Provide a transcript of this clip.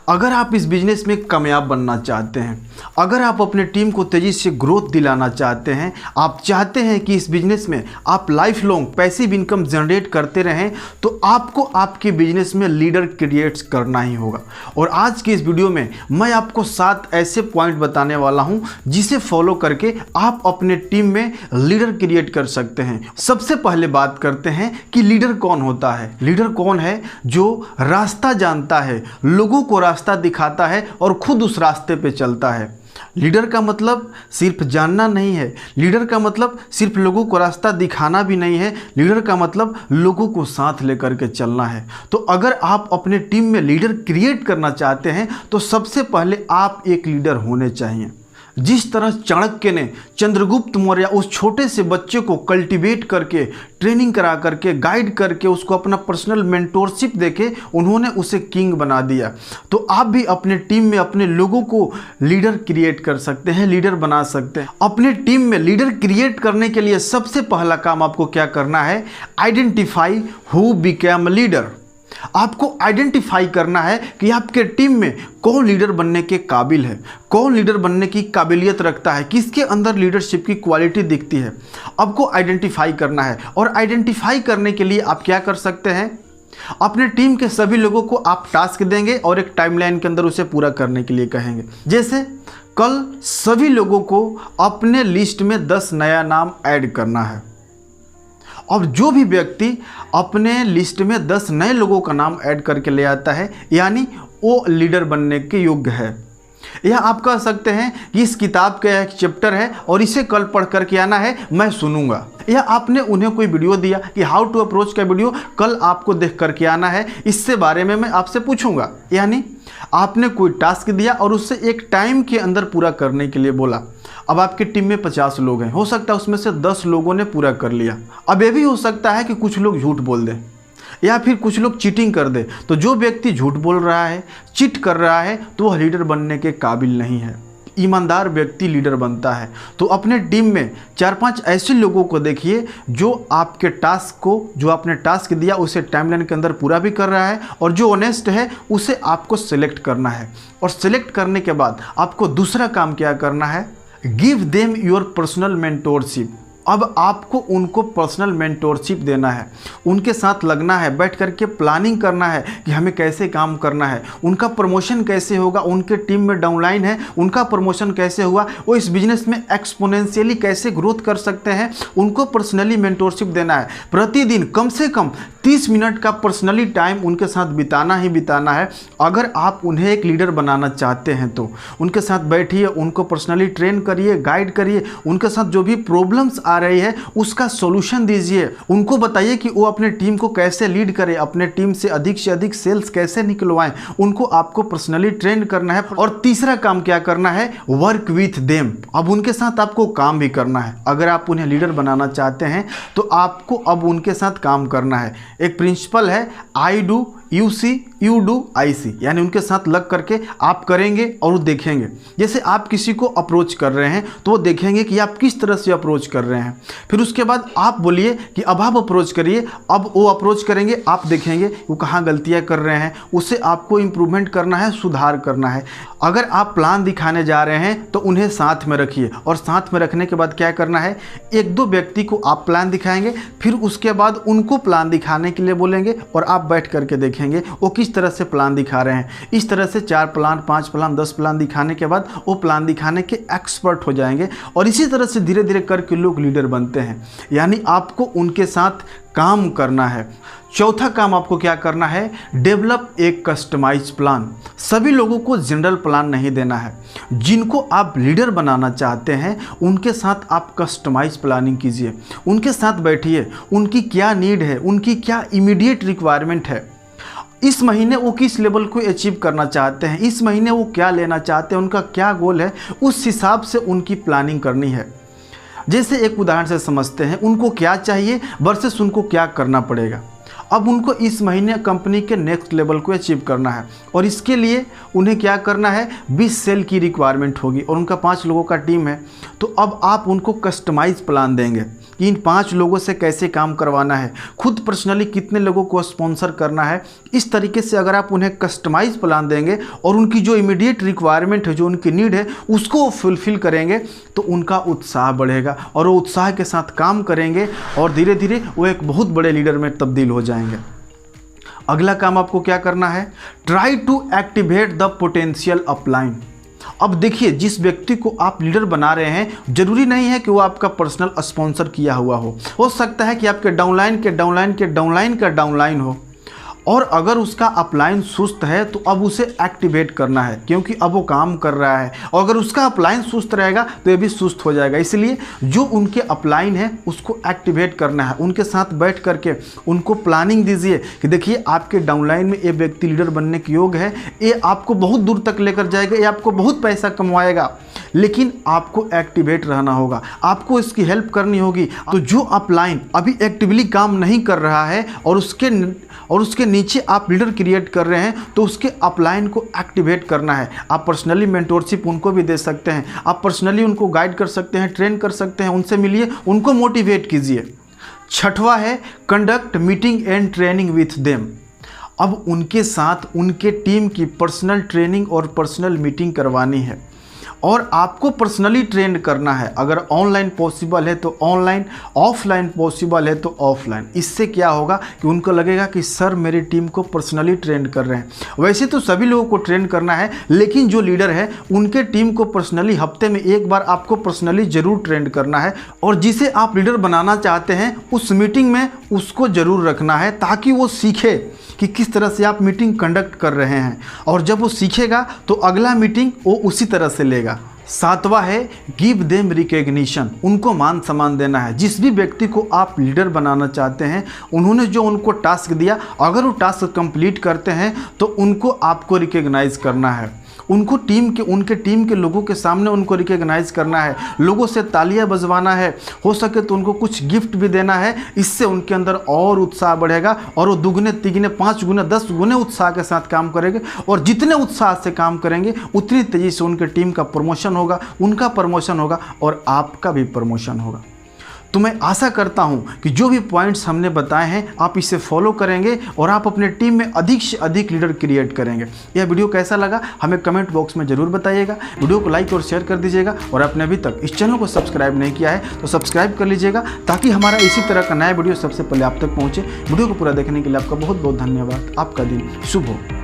अगर आप इस बिजनेस में कामयाब बनना चाहते हैं, अगर आप अपने टीम को तेज़ी से ग्रोथ दिलाना चाहते हैं, आप चाहते हैं कि इस बिजनेस में आप life long passive income generate करते रहें, तो आपको आपके बिजनेस में लीडर क्रिएट करना ही होगा। और आज की इस वीडियो में मैं आपको 7 ऐसे पॉइंट बताने वाला हूं जिसे फॉलो करके आप अपने टीम में लीडर क्रिएट कर सकते हैं। सबसे पहले बात करते हैं कि लीडर कौन होता है। लीडर कौन है? जो रास्ता जानता है, लोगों को रास्ता दिखाता है और खुद उस रास्ते पे चलता है। लीडर का मतलब सिर्फ जानना नहीं है, लीडर का मतलब सिर्फ लोगों को रास्ता दिखाना भी नहीं है, लीडर का मतलब लोगों को साथ लेकर के चलना है। तो अगर आप अपने टीम में लीडर क्रिएट करना चाहते हैं तो सबसे पहले आप एक लीडर होने चाहिए। जिस तरह चाणक्य ने चंद्रगुप्त मौर्य उस छोटे से बच्चे को कल्टीवेट करके, ट्रेनिंग करा करके, गाइड करके, उसको अपना पर्सनल मेंटोरशिप देके उन्होंने उसे किंग बना दिया, तो आप भी अपने टीम में अपने लोगों को लीडर क्रिएट कर सकते हैं, लीडर बना सकते हैं। अपने टीम में लीडर क्रिएट करने के लिए सबसे पहला काम आपको क्या करना है? Identify who become leader. आपको आइडेंटिफाई करना है कि आपके टीम में कौन लीडर बनने के काबिल है, कौन लीडर बनने की काबिलियत रखता है, किसके अंदर लीडरशिप की क्वालिटी दिखती है। आपको आइडेंटिफाई करना है और आइडेंटिफाई करने के लिए आप क्या कर सकते हैं? अपने टीम के सभी लोगों को आप टास्क देंगे और एक टाइमलाइन के अंदर उसे पूरा करने के लिए कहेंगे। जैसे कल सभी लोगों को अपने लिस्ट में 10 नया नाम ऐड करना है। और जो भी व्यक्ति अपने लिस्ट में 10 नए लोगों का नाम ऐड करके ले आता है, यानी वो लीडर बनने के योग्य है। या आप कह सकते हैं कि इस किताब का एक चैप्टर है और इसे कल पढ़ करके आना है, मैं सुनूंगा। या आपने उन्हें कोई वीडियो दिया कि हाउ टू अप्रोच का वीडियो कल आपको देख करके आना है, इससे बारे में मैं आपसे पूछूंगा। यानी आपने कोई टास्क दिया और उससे एक टाइम के अंदर पूरा करने के लिए बोला। अब आपकी टीम में 50 लोग हैं, हो सकता है उसमें से 10 लोगों ने पूरा कर लिया। अब ये भी हो सकता है कि कुछ लोग झूठ बोल दें या फिर कुछ लोग चीटिंग कर दे। तो जो व्यक्ति झूठ बोल रहा है, चीट कर रहा है, तो वह लीडर बनने के काबिल नहीं है। ईमानदार व्यक्ति लीडर बनता है। तो अपने टीम में 4-5 ऐसे लोगों को देखिए जो आपके टास्क को, जो आपने टास्क दिया उसे टाइमलाइन के अंदर पूरा भी कर रहा है, और जो ऑनेस्ट है उसे आपको सिलेक्ट करना है। और सिलेक्ट करने के बाद आपको दूसरा काम क्या करना है? Give them your personal mentorship. अब आपको उनको पर्सनल मेंटोरशिप देना है, उनके साथ लगना है, बैठ करके प्लानिंग करना है कि हमें कैसे काम करना है, उनका प्रमोशन कैसे होगा, उनके टीम में डाउनलाइन है उनका प्रमोशन कैसे हुआ, वो इस बिजनेस में एक्सपोनेंशियली कैसे ग्रोथ कर सकते हैं, उनको पर्सनली मेंटोरशिप देना है। प्रतिदिन कम से कम 30 मिनट का पर्सनली टाइम उनके साथ बिताना ही बिताना है। अगर आप उन्हें एक लीडर बनाना चाहते हैं तो उनके साथ बैठिए, उनको पर्सनली ट्रेन करिए, गाइड करिए, उनके साथ जो भी प्रॉब्लम्स आ रही है उसका सॉल्यूशन दीजिए। उनको बताइए कि वो अपने टीम को कैसे लीड करे, अपने टीम से अधिक सेल्स कैसे निकलवाएं। उनको आपको पर्सनली ट्रेन करना है। और तीसरा काम क्या करना है? Work with them. अब उनके साथ आपको काम भी करना है। अगर आप उन्हें लीडर बनाना चाहते हैं तो आपको अब उनके साथ काम करना है। एक प्रिंसिपल है, I do you see you do I see, यानी उनके साथ लग करके आप करेंगे और वो देखेंगे। जैसे आप किसी को अप्रोच कर रहे हैं तो वो देखेंगे कि आप किस तरह से अप्रोच कर रहे हैं। फिर उसके बाद आप बोलिए कि अब आप अप्रोच करिए, अब वो अप्रोच करेंगे, आप देखेंगे वो कहाँ गलतियाँ कर रहे हैं, उससे आपको इम्प्रूवमेंट करना है, सुधार करना है। अगर आप प्लान दिखाने जा रहे हैं तो उन्हें साथ में रखिए, और साथ में रखने के बाद क्या करना है? 1-2 व्यक्ति को आप प्लान दिखाएंगे, फिर उसके बाद उनको प्लान दिखाने के लिए बोलेंगे और आप बैठ करके देखेंगे वो किस तरह से प्लान दिखा रहे हैं। इस तरह से 4 प्लान, 5 प्लान, 10 प्लान दिखाने के बाद वो प्लान दिखाने के एक्सपर्ट हो जाएंगे। और इसी तरह से धीरे धीरे करके लोग लीडर बनते हैं। यानी आपको उनके साथ काम करना है। चौथा काम आपको क्या करना है? डेवलप एक कस्टमाइज प्लान। सभी लोगों को जनरल प्लान नहीं देना है। जिनको आप लीडर बनाना चाहते हैं उनके साथ आप कस्टमाइज प्लानिंग कीजिए, उनके साथ बैठिए, उनकी क्या नीड है, उनकी क्या इमीडिएट रिक्वायरमेंट है, इस महीने वो किस लेवल को अचीव करना चाहते हैं, इस महीने वो क्या लेना चाहते हैं, उनका क्या गोल है, उस हिसाब से उनकी प्लानिंग करनी है। जैसे एक उदाहरण से समझते हैं, उनको क्या चाहिए वर्सेस उनको क्या करना पड़ेगा। अब उनको इस महीने कंपनी के नेक्स्ट लेवल को अचीव करना है और इसके लिए उन्हें क्या करना है? 20 सेल की रिक्वायरमेंट होगी और उनका 5 लोगों का टीम है। तो अब आप उनको कस्टमाइज प्लान देंगे कि इन 5 लोगों से कैसे काम करवाना है, खुद पर्सनली कितने लोगों को स्पॉन्सर करना है। इस तरीके से अगर आप उन्हें कस्टमाइज प्लान देंगे और उनकी जो इमीडिएट रिक्वायरमेंट है, जो उनकी नीड है, उसको फुलफिल करेंगे तो उनका उत्साह बढ़ेगा और वो उत्साह के साथ काम करेंगे और धीरे धीरे वो एक बहुत बड़े लीडर में तब्दील हो जाएंगे। अगला काम आपको क्या करना है, try to activate the potential upline. अब देखिए, जिस व्यक्ति को आप लीडर बना रहे हैं, जरूरी नहीं है कि वो आपका पर्सनल स्पॉन्सर किया हुआ हो सकता है कि आपके डाउनलाइन के डाउनलाइन के डाउनलाइन का डाउनलाइन हो, और अगर उसका अपलाइन सुस्त है तो अब उसे एक्टिवेट करना है, क्योंकि अब वो काम कर रहा है। और अगर उसका अपलाइन सुस्त रहेगा तो ये भी सुस्त हो जाएगा। इसलिए जो उनके अपलाइन है उसको एक्टिवेट करना है। उनके साथ बैठ करके उनको प्लानिंग दीजिए कि देखिए, आपके डाउनलाइन में ये व्यक्ति लीडर बनने के योग्य है, ये आपको बहुत दूर तक लेकर जाएगा, ये आपको बहुत पैसा कमवाएगा, लेकिन आपको एक्टिवेट रहना होगा, आपको इसकी हेल्प करनी होगी। तो जो अपलाइन अभी एक्टिवली काम नहीं कर रहा है और उसके नीचे आप लीडर क्रिएट कर रहे हैं, तो उसके अपलाइन को एक्टिवेट करना है। आप पर्सनली मेंटोरशिप उनको भी दे सकते हैं, आप पर्सनली उनको गाइड कर सकते हैं, ट्रेन कर सकते हैं, उनसे मिलिए, उनको मोटिवेट कीजिए। छठवां है conduct meeting and training with them. अब उनके साथ उनके टीम की पर्सनल ट्रेनिंग और पर्सनल मीटिंग करवानी है और आपको पर्सनली ट्रेन करना है। अगर ऑनलाइन पॉसिबल है तो ऑनलाइन, ऑफलाइन पॉसिबल है तो ऑफलाइन। इससे क्या होगा कि उनको लगेगा कि सर मेरी टीम को पर्सनली ट्रेन कर रहे हैं। वैसे तो सभी लोगों को ट्रेन करना है, लेकिन जो लीडर है उनके टीम को पर्सनली हफ्ते में एक बार आपको पर्सनली ज़रूर ट्रेन करना है, और जिसे आप लीडर बनाना चाहते हैं उस मीटिंग में उसको ज़रूर रखना है, ताकि वो सीखे कि किस तरह से आप मीटिंग कंडक्ट कर रहे हैं, और जब वो सीखेगा तो अगला मीटिंग वो उसी तरह से लेगा। सातवां है गिव देम रिकॉग्निशन। उनको मान सम्मान देना है। जिस भी व्यक्ति को आप लीडर बनाना चाहते हैं, उन्होंने जो उनको टास्क दिया, अगर वो टास्क कंप्लीट करते हैं तो उनको आपको रिकॉग्नाइज करना है, उनके टीम के लोगों के सामने उनको रिकॉग्नाइज करना है, लोगों से तालियां बजवाना है, हो सके तो उनको कुछ गिफ्ट भी देना है। इससे उनके अंदर और उत्साह बढ़ेगा और वो दुगने तिगने 5 गुने 10 गुने उत्साह के साथ काम करेंगे, और जितने उत्साह से काम करेंगे उतनी तेज़ी से उनके टीम का प्रमोशन होगा, उनका प्रमोशन होगा और आपका भी प्रमोशन होगा। तो मैं आशा करता हूं कि जो भी पॉइंट्स हमने बताए हैं आप इसे फॉलो करेंगे और आप अपने टीम में अधिक से अधिक लीडर क्रिएट करेंगे। यह वीडियो कैसा लगा हमें कमेंट बॉक्स में ज़रूर बताइएगा। वीडियो को लाइक और शेयर कर दीजिएगा, और आपने अभी तक इस चैनल को सब्सक्राइब नहीं किया है तो सब्सक्राइब कर लीजिएगा, ताकि हमारा इसी तरह का नया वीडियो सबसे पहले आप तक पहुँचे। वीडियो को पूरा देखने के लिए आपका बहुत बहुत धन्यवाद। आपका दिन शुभ हो।